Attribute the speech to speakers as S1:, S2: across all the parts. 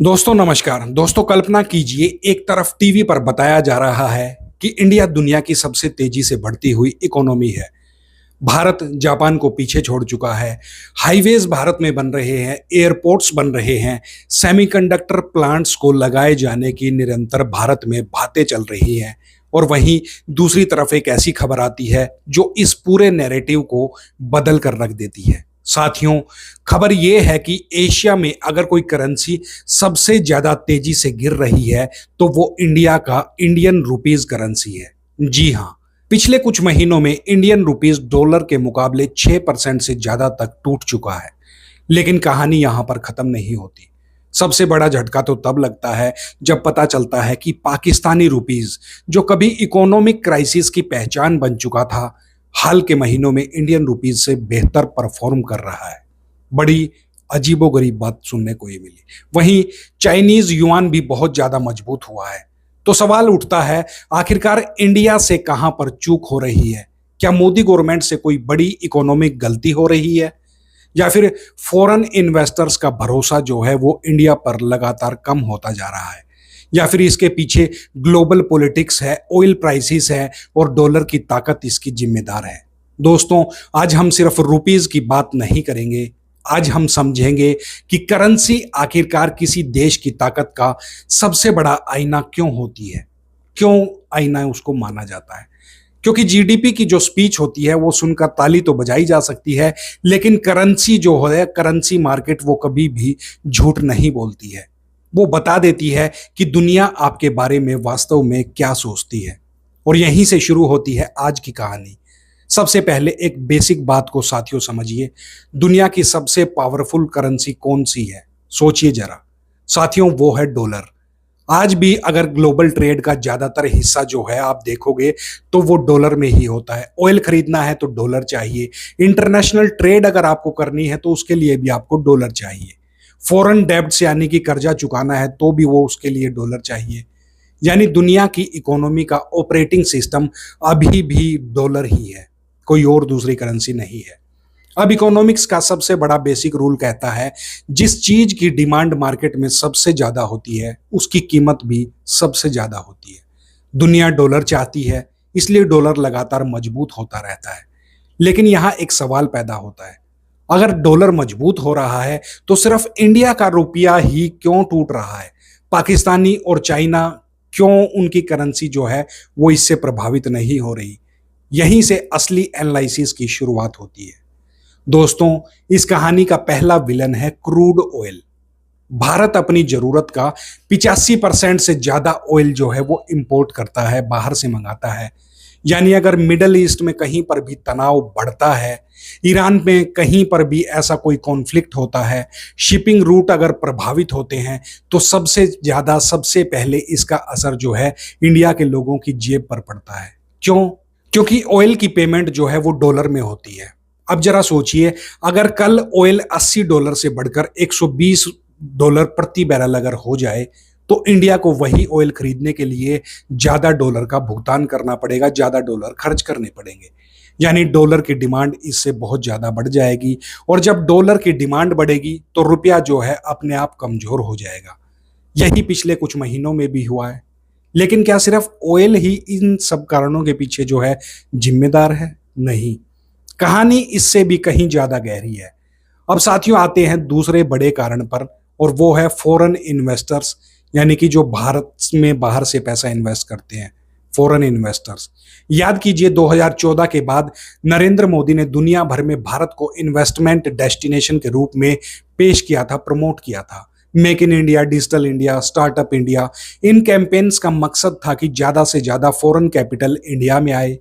S1: दोस्तों नमस्कार। दोस्तों कल्पना कीजिए, एक तरफ टीवी पर बताया जा रहा है कि इंडिया दुनिया की सबसे तेजी से बढ़ती हुई इकोनॉमी है। भारत जापान को पीछे छोड़ चुका है। हाईवेज भारत में बन रहे हैं, एयरपोर्ट्स बन रहे हैं, सेमीकंडक्टर प्लांट्स को लगाए जाने की निरंतर भारत में बातें चल रही हैं। और वहीं दूसरी तरफ एक ऐसी खबर आती है जो इस पूरे नैरेटिव को बदल कर रख देती है। साथियों, खबर यह है कि एशिया में अगर कोई करेंसी सबसे ज्यादा तेजी से गिर रही है तो वो इंडिया का इंडियन रुपीज करेंसी है। जी हां, पिछले कुछ महीनों में इंडियन रुपीज डॉलर के मुकाबले 6% से ज्यादा तक टूट चुका है। लेकिन कहानी यहां पर खत्म नहीं होती। सबसे बड़ा झटका तो तब लगता है जब पता चलता है कि पाकिस्तानी रुपीज, जो कभी इकोनॉमिक क्राइसिस की पहचान बन चुका था, हाल के महीनों में इंडियन रुपीज से बेहतर परफॉर्म कर रहा है। बड़ी अजीबोगरीब बात सुनने को ये मिली। वहीं चाइनीज युआन भी बहुत ज्यादा मजबूत हुआ है। तो सवाल उठता है, आखिरकार इंडिया से कहां पर चूक हो रही है? क्या मोदी गवर्नमेंट से कोई बड़ी इकोनॉमिक गलती हो रही है, या फिर फॉरेन इन्वेस्टर्स का भरोसा जो है वो इंडिया पर लगातार कम होता जा रहा है, या फिर इसके पीछे ग्लोबल पॉलिटिक्स है, ऑयल प्राइसेस है और डॉलर की ताकत इसकी जिम्मेदार है? दोस्तों, आज हम सिर्फ रुपीज की बात नहीं करेंगे। आज हम समझेंगे कि करेंसी आखिरकार किसी देश की ताकत का सबसे बड़ा आईना क्यों होती है, क्यों आईना उसको माना जाता है। क्योंकि जीडीपी की जो स्पीच होती है वो सुनकर ताली तो बजाई जा सकती है, लेकिन करेंसी जो है, करेंसी मार्केट, वो कभी भी झूठ नहीं बोलती है। वो बता देती है कि दुनिया आपके बारे में वास्तव में क्या सोचती है। और यहीं से शुरू होती है आज की कहानी। सबसे पहले एक बेसिक बात को साथियों समझिए, दुनिया की सबसे पावरफुल करेंसी कौन सी है? सोचिए जरा साथियों, वो है डॉलर। आज भी अगर ग्लोबल ट्रेड का ज्यादातर हिस्सा जो है आप देखोगे तो वो डॉलर में ही होता है। ऑयल खरीदना है तो डॉलर चाहिए, इंटरनेशनल ट्रेड अगर आपको करनी है तो उसके लिए भी आपको डॉलर चाहिए, फॉरेन डेब्ट्स यानी कि कर्जा चुकाना है तो भी वो उसके लिए डॉलर चाहिए। यानी दुनिया की इकोनॉमी का ऑपरेटिंग सिस्टम अभी भी डॉलर ही है, कोई और दूसरी करेंसी नहीं है। अब इकोनॉमिक्स का सबसे बड़ा बेसिक रूल कहता है, जिस चीज की डिमांड मार्केट में सबसे ज्यादा होती है उसकी कीमत भी सबसे ज्यादा होती है। दुनिया डॉलर चाहती है, इसलिए डॉलर लगातार मजबूत होता रहता है। लेकिन यहां एक सवाल पैदा होता है, अगर डॉलर मजबूत हो रहा है तो सिर्फ इंडिया का रुपया ही क्यों टूट रहा है? पाकिस्तानी और चाइना, क्यों उनकी करेंसी जो है वो इससे प्रभावित नहीं हो रही? यहीं से असली एनालिसिस की शुरुआत होती है। दोस्तों, इस कहानी का पहला विलन है क्रूड ऑयल। भारत अपनी जरूरत का 85% से ज्यादा ऑयल जो है वो इंपोर्ट करता है, बाहर से मंगाता है। यानी अगर मिडल ईस्ट में कहीं पर भी तनाव बढ़ता है, ईरान में कहीं पर भी ऐसा कोई कॉन्फ्लिक्ट होता है, शिपिंग रूट अगर प्रभावित होते हैं, तो सबसे ज्यादा सबसे पहले इसका असर जो है इंडिया के लोगों की जेब पर पड़ता है। क्यों? क्योंकि ऑयल की पेमेंट जो है वो डॉलर में होती है। अब जरा सोचिए, अगर कल ऑयल $80 से बढ़कर $120 प्रति बैरल अगर हो जाए तो इंडिया को वही ऑयल खरीदने के लिए ज्यादा डॉलर का भुगतान करना पड़ेगा, ज्यादा डॉलर खर्च करने पड़ेंगे। यानी डॉलर की डिमांड इससे बहुत ज्यादा बढ़ जाएगी, और जब डॉलर की डिमांड बढ़ेगी तो रुपया जो है अपने आप कमजोर हो जाएगा। यही पिछले कुछ महीनों में भी हुआ है। लेकिन क्या सिर्फ ऑयल ही इन सब कारणों के पीछे जो है जिम्मेदार है? नहीं, कहानी इससे भी कहीं ज्यादा गहरी है। अब साथियों आते हैं दूसरे बड़े कारण पर, और वो है फॉरेन इन्वेस्टर्स, यानी कि जो भारत में बाहर से पैसा इन्वेस्ट करते हैं, फॉरेन इन्वेस्टर्स। याद कीजिए, 2014 के बाद नरेंद्र मोदी ने दुनिया भर में भारत को इन्वेस्टमेंट डेस्टिनेशन के रूप में पेश किया था, प्रमोट किया था। Make in India, digital India, startup India, in campaigns का मकसद था कि ज्यादा से ज्यादा फॉरेन कैपिटल इंडिया में आए।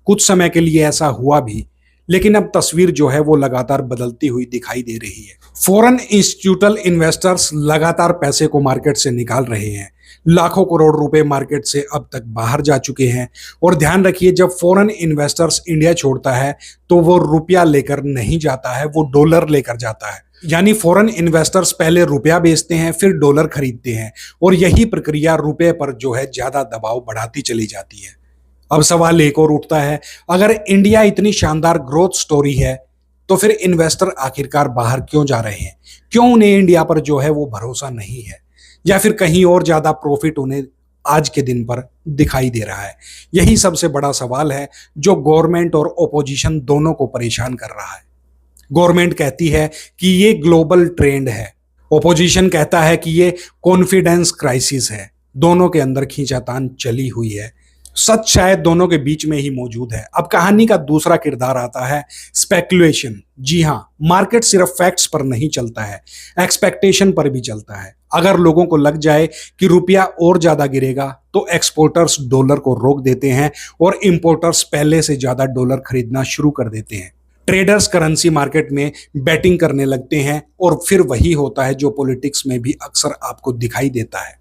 S1: कुछ समय के लिए ऐसा हुआ भी, लेकिन अब तस्वीर जो है वो लगातार बदलती हुई दिखाई दे रही है। फॉरेन इंस्टीट्यूशनल इन्वेस्टर्स लगातार पैसे को मार्केट से निकाल रहे हैं। लाखों करोड़ रुपए मार्केट से अब तक बाहर जा चुके हैं। और ध्यान रखिए, जब फॉरेन इन्वेस्टर्स इंडिया छोड़ता है तो वो रुपया लेकर नहीं जाता है, वो डॉलर लेकर जाता है। यानी फॉरेन इन्वेस्टर्स पहले रुपया बेचते हैं, फिर डॉलर खरीदते हैं, और यही प्रक्रिया रुपये पर जो है ज्यादा दबाव बढ़ाती चली जाती है। अब सवाल एक और उठता है, अगर इंडिया इतनी शानदार ग्रोथ स्टोरी है तो फिर इन्वेस्टर आखिरकार बाहर क्यों जा रहे हैं? क्यों उन्हें इंडिया पर जो है वो भरोसा नहीं है? या फिर कहीं और ज्यादा प्रॉफिट उन्हें आज के दिन पर दिखाई दे रहा है? यही सबसे बड़ा सवाल है जो गवर्नमेंट और ओपोजिशन दोनों को परेशान कर रहा है। गवर्नमेंट कहती है कि ये ग्लोबल ट्रेंड है, ओपोजिशन कहता है कि ये कॉन्फिडेंस क्राइसिस है। दोनों के अंदर खींचातान चली हुई है। सच शायद दोनों के बीच में ही मौजूद है। अब कहानी का दूसरा किरदार आता है, स्पेकुलेशन। जी हां, मार्केट सिर्फ फैक्ट्स पर नहीं चलता है, एक्सपेक्टेशन पर भी चलता है। अगर लोगों को लग जाए कि रुपया और ज्यादा गिरेगा तो एक्सपोर्टर्स डॉलर को रोक देते हैं और इंपोर्टर्स पहले से ज्यादा डॉलर खरीदना शुरू कर देते हैं। ट्रेडर्स करेंसी मार्केट में बैटिंग करने लगते हैं और फिर वही होता है जो पॉलिटिक्स में भी अक्सर आपको दिखाई देता है।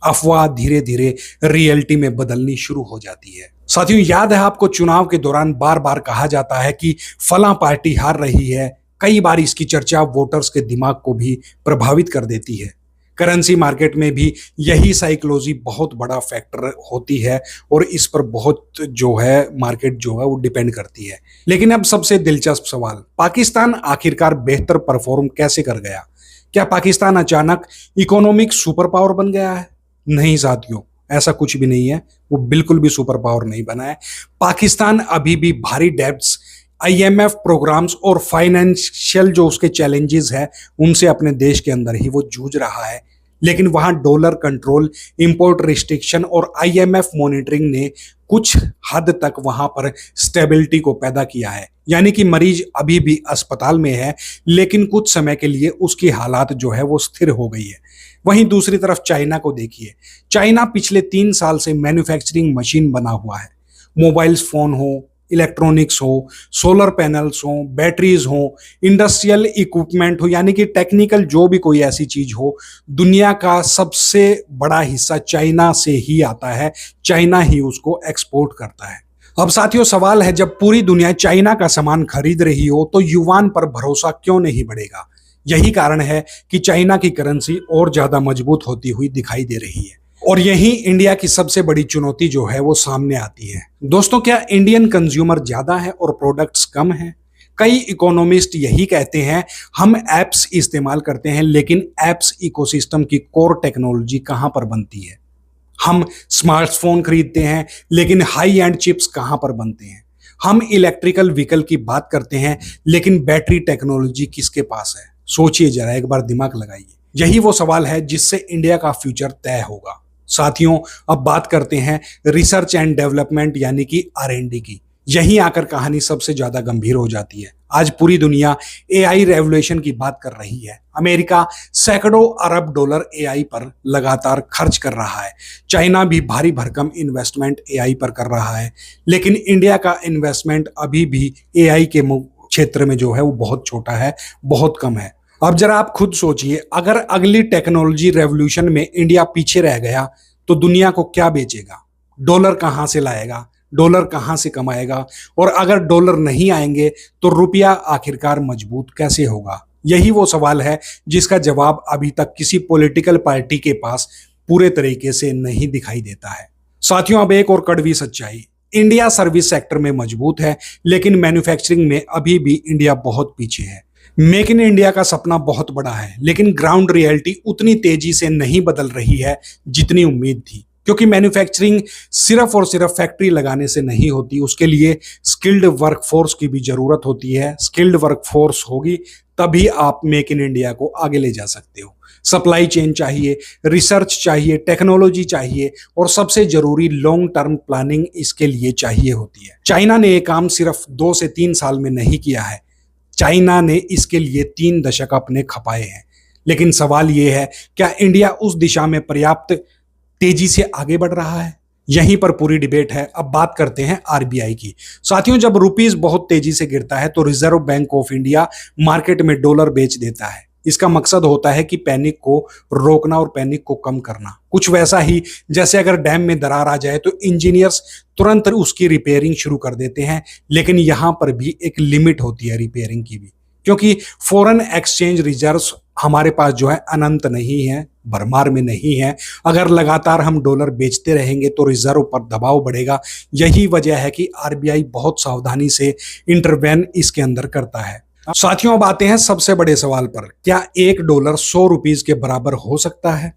S1: अफवाह धीरे धीरे रियलिटी में बदलनी शुरू हो जाती है। साथियों, याद है आपको चुनाव के दौरान बार बार कहा जाता है कि फलां पार्टी हार रही है। कई बार इसकी चर्चा वोटर्स के दिमाग को भी प्रभावित कर देती है। करेंसी मार्केट में भी यही साइकोलॉजी बहुत बड़ा फैक्टर होती है और इस पर बहुत जो है मार्केट जो है वो डिपेंड करती है। लेकिन अब सबसे दिलचस्प सवाल, पाकिस्तान आखिरकार बेहतर परफॉर्म कैसे कर गया? क्या पाकिस्तान अचानक इकोनॉमिक सुपर पावर बन गया है? नहीं साथियों, ऐसा कुछ भी नहीं है। वो बिल्कुल भी सुपर पावर नहीं बना है। पाकिस्तान अभी भी भारी डेब्ट्स, आईएमएफ प्रोग्राम्स और फाइनेंशियल जो उसके चैलेंजेस है उनसे अपने देश के अंदर ही वो जूझ रहा है। लेकिन वहां डॉलर कंट्रोल, इंपोर्ट रिस्ट्रिक्शन और आईएमएफ मॉनिटरिंग ने कुछ हद तक वहां पर स्टेबिलिटी को पैदा किया है। यानी कि मरीज अभी भी अस्पताल में है लेकिन कुछ समय के लिए उसकी हालात जो है वो स्थिर हो गई है। वहीं दूसरी तरफ चाइना को देखिए। चाइना पिछले 3 साल से मैन्युफैक्चरिंग मशीन बना हुआ है। मोबाइल्स फोन हो, इलेक्ट्रॉनिक्स हो, सोलर पैनल्स हो, बैटरीज हो, इंडस्ट्रियल इक्विपमेंट हो, यानी कि टेक्निकल जो भी कोई ऐसी चीज हो, दुनिया का सबसे बड़ा हिस्सा चाइना से ही आता है। चाइना ही उसको एक्सपोर्ट करता है। अब साथियों सवाल है, जब पूरी दुनिया चाइना का सामान खरीद रही हो तो युआन पर भरोसा क्यों नहीं बढ़ेगा? यही कारण है कि चाइना की करेंसी और ज्यादा मजबूत होती हुई दिखाई दे रही है। और यही इंडिया की सबसे बड़ी चुनौती जो है वो सामने आती है। दोस्तों, क्या इंडियन कंज्यूमर ज्यादा है और प्रोडक्ट्स कम है? कई इकोनॉमिस्ट यही कहते हैं। हम एप्स इस्तेमाल करते हैं लेकिन एप्स इकोसिस्टम की कोर टेक्नोलॉजी कहां पर बनती है? हम स्मार्टफोन खरीदते हैं लेकिन हाई एंड चिप्स कहां पर बनते हैं? हम इलेक्ट्रिकल व्हीकल की बात करते हैं लेकिन बैटरी टेक्नोलॉजी किसके पास है? सोचिए जरा, एक बार दिमाग लगाइए। यही वो सवाल है जिससे इंडिया का फ्यूचर तय होगा। साथियों, अब बात करते हैं रिसर्च एंड डेवलपमेंट यानी कि आरएनडी की। यहीं आकर कहानी सबसे ज्यादा गंभीर हो जाती है। आज पूरी दुनिया एआई रेवोल्यूशन की बात कर रही है। अमेरिका सैकड़ों अरब डॉलर एआई पर लगातार खर्च कर रहा है। चाइना भी भारी भरकम इन्वेस्टमेंट एआई पर कर रहा है। लेकिन इंडिया का इन्वेस्टमेंट अभी भी एआई के क्षेत्र में जो है वो बहुत छोटा है, बहुत कम है। अब जरा आप खुद सोचिए, अगर अगली टेक्नोलॉजी रेवोल्यूशन में इंडिया पीछे रह गया तो दुनिया को क्या बेचेगा? डॉलर कहां से लाएगा? डॉलर कहां से कमाएगा? और अगर डॉलर नहीं आएंगे तो रुपया आखिरकार मजबूत कैसे होगा? यही वो सवाल है जिसका जवाब अभी तक किसी पॉलिटिकल पार्टी के पास पूरे तरीके से नहीं दिखाई देता है। साथियों, अब एक और कड़वी सच्चाई, इंडिया सर्विस सेक्टर में मजबूत है लेकिन मैन्युफैक्चरिंग में अभी भी इंडिया बहुत पीछे है। मेक इन इंडिया का सपना बहुत बड़ा है लेकिन ग्राउंड रियलिटी उतनी तेजी से नहीं बदल रही है जितनी उम्मीद थी। क्योंकि मैन्युफैक्चरिंग सिर्फ और सिर्फ फैक्ट्री लगाने से नहीं होती, उसके लिए स्किल्ड वर्कफोर्स की भी जरूरत होती है। स्किल्ड वर्कफोर्स होगी तभी आप मेक इन इंडिया को आगे ले जा सकते हो। सप्लाई चेन चाहिए, रिसर्च चाहिए, टेक्नोलॉजी चाहिए और सबसे जरूरी लॉन्ग टर्म प्लानिंग इसके लिए चाहिए होती है। चाइना ने यह काम सिर्फ 2 से 3 साल में नहीं किया है। चाइना ने इसके लिए 3 दशक अपने खपाए हैं। लेकिन सवाल यह है, क्या इंडिया उस दिशा में पर्याप्त तेजी से आगे बढ़ रहा है? यहीं पर पूरी डिबेट है। अब बात करते हैं आरबीआई की। साथियों, जब रुपीस बहुत तेजी से गिरता है तो reserve bank of India market में डॉलर बेच देता है। इसका मकसद होता है कि पैनिक को रोकना और पैनिक को कम करना। कुछ वैसा ही जैसे अगर डैम में दरार आ जाए तो इंजीनियर्स तुरंत उसकी रिपेयरिंग शुरू कर देते हैं। लेकिन यहां पर भी एक लिमिट होती है रिपेयरिंग की भी, क्योंकि फॉरेन एक्सचेंज रिजर्व्स हमारे पास जो है अनंत नहीं है, भरमार में नहीं है। अगर लगातार हम डॉलर बेचते रहेंगे तो रिजर्व पर दबाव बढ़ेगा। यही वजह है कि आरबीआई बहुत सावधानी से इंटरवेन इसके अंदर करता है। साथियों, अब आते हैं सबसे बड़े सवाल पर, क्या $1 100 रुपीस के बराबर हो सकता है?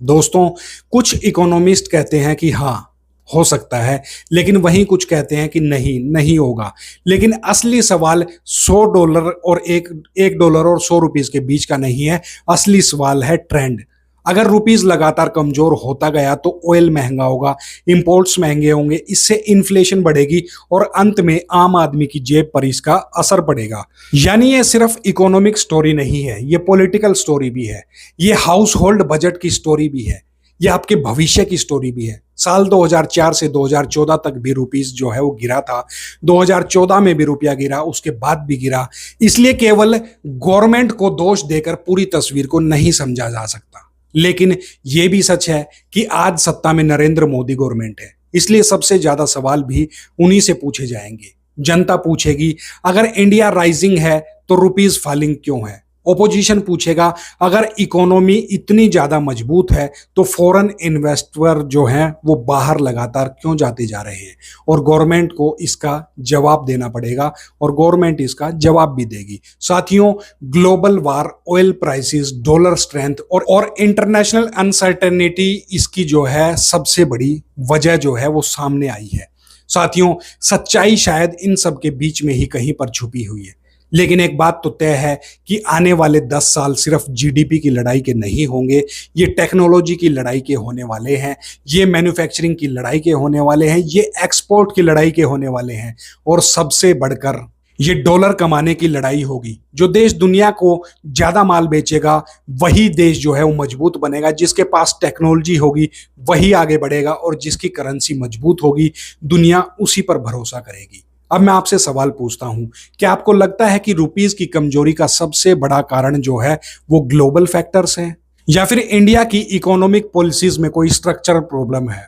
S1: दोस्तों, कुछ इकोनॉमिस्ट कहते हैं कि हाँ, हो सकता है, लेकिन वहीं कुछ कहते हैं कि नहीं, नहीं होगा। लेकिन असली सवाल $100 और $1 और 100 रुपीस के बीच का नहीं है। असली सवाल है ट्रेंड। अगर रुपीस लगातार कमजोर होता गया तो ऑयल महंगा होगा, इंपोर्ट्स महंगे होंगे, इससे इन्फ्लेशन बढ़ेगी और अंत में आम आदमी की जेब पर इसका असर पड़ेगा। यानी ये सिर्फ इकोनॉमिक स्टोरी नहीं है, ये पॉलिटिकल स्टोरी भी है, ये हाउस होल्ड बजट की स्टोरी भी है, ये आपके भविष्य की स्टोरी भी है। साल 2004 से 2014 तक भी रुपीस जो है वो गिरा था, 2014 में भी रुपया गिरा, उसके बाद भी गिरा। इसलिए केवल गवर्नमेंट को दोष देकर पूरी तस्वीर को नहीं समझा जा सकता। लेकिन यह भी सच है कि आज सत्ता में नरेंद्र मोदी गवर्नमेंट है, इसलिए सबसे ज्यादा सवाल भी उन्हीं से पूछे जाएंगे। जनता पूछेगी, अगर इंडिया राइजिंग है तो रुपीस फॉलिंग क्यों है? ओपोजिशन पूछेगा, अगर इकोनॉमी इतनी ज्यादा मजबूत है तो फॉरेन इन्वेस्टर जो हैं वो बाहर लगातार क्यों जाते जा रहे हैं? और गवर्नमेंट को इसका जवाब देना पड़ेगा और गवर्नमेंट इसका जवाब भी देगी। साथियों, ग्लोबल वार, ऑयल प्राइसेस, डॉलर स्ट्रेंथ और इंटरनेशनल अनसर्टेनिटी इसकी जो है सबसे बड़ी वजह जो है वो सामने आई है। साथियों, सच्चाई शायद इन सब के बीच में ही कहीं पर छुपी हुई है। लेकिन एक बात तो तय है कि आने वाले 10 साल सिर्फ जीडीपी की लड़ाई के नहीं होंगे, ये टेक्नोलॉजी की लड़ाई के होने वाले हैं, ये मैन्युफैक्चरिंग की लड़ाई के होने वाले हैं, ये एक्सपोर्ट की लड़ाई के होने वाले हैं, और सबसे बढ़कर ये डॉलर कमाने की लड़ाई होगी। जो देश दुनिया को ज्यादा माल बेचेगा वही देश जो है वो मजबूत बनेगा, जिसके पास टेक्नोलॉजी होगी वही आगे बढ़ेगा, और जिसकी करेंसी मजबूत होगी दुनिया उसी पर भरोसा करेगी। अब मैं आपसे सवाल पूछता हूं, क्या आपको लगता है कि रुपीस की कमजोरी का सबसे बड़ा कारण जो है वो ग्लोबल फैक्टर्स हैं, या फिर इंडिया की इकोनॉमिक पॉलिसीज में कोई स्ट्रक्चरल प्रॉब्लम है?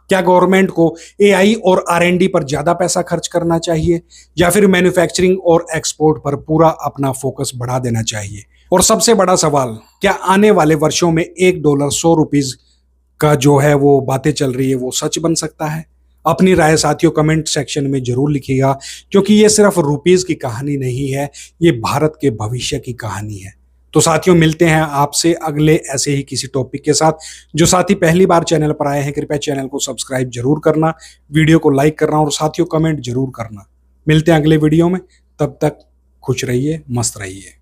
S1: क्या गवर्नमेंट को एआई और आरएनडी पर ज्यादा पैसा खर्च करना चाहिए, या फिर मैन्युफैक्चरिंग और एक्सपोर्ट पर पूरा अपना फोकस बढ़ा देना चाहिए? और सबसे बड़ा सवाल, क्या आने वाले वर्षों में $1 100 रुपीस का जो है वो बातें चल रही है वो सच बन सकता है? अपनी राय साथियों कमेंट सेक्शन में जरूर लिखिएगा, क्योंकि ये सिर्फ रुपीस की कहानी नहीं है, ये भारत के भविष्य की कहानी है। तो साथियों, मिलते हैं आपसे अगले ऐसे ही किसी टॉपिक के साथ। जो साथी पहली बार चैनल पर आए हैं कृपया चैनल को सब्सक्राइब जरूर करना, वीडियो को लाइक करना और साथियों कमेंट जरूर करना। मिलते हैं अगले वीडियो में, तब तक खुश रहिए, मस्त रहिए।